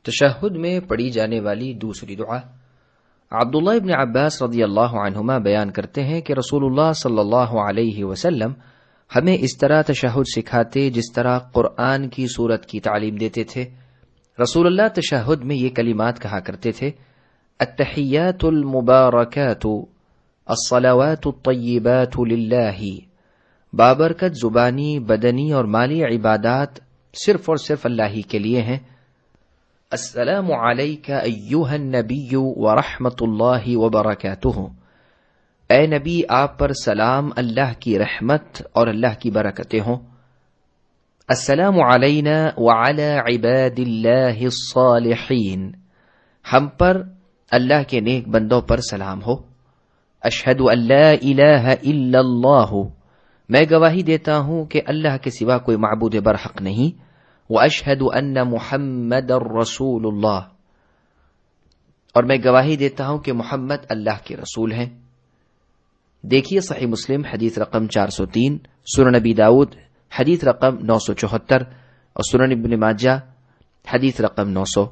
تشہد میں پڑھی جانے والی دوسری دعا۔ عبداللہ ابن عباس رضی اللہ عنہما بیان کرتے ہیں کہ رسول اللہ صلی اللہ علیہ وسلم ہمیں اس طرح تشہد سکھاتے جس طرح قرآن کی سورت کی تعلیم دیتے تھے۔ رسول اللہ تشہد میں یہ کلمات کہا کرتے تھے: التحیات المبارکات الصلوات الطیبات للہ، بابرکت زبانی، بدنی اور مالی عبادات صرف اور صرف اللہ ہی کے لیے ہیں۔ السلام علیک ایھا النبی ورحمۃ اللہ وبرکاتہ، اے نبی آپ پر سلام، اللہ کی رحمت اور اللہ کی برکتیں ہوں۔ السلام علینا وعلی عباد اللہ الصالحین، ہم پر اللہ کے نیک بندوں پر سلام ہو۔ اشہد ان لا الہ الا اللہ، میں گواہی دیتا ہوں کہ اللہ کے سوا کوئی معبود برحق نہیں۔ واشہد ان محمد رسول اللہ، اور میں گواہی دیتا ہوں کہ محمد اللہ کے رسول ہیں۔ دیکھیے صحیح مسلم حدیث رقم 403، سنن نبی داؤد حدیث رقم 974 اور سنن ابن ماجہ حدیث رقم 900۔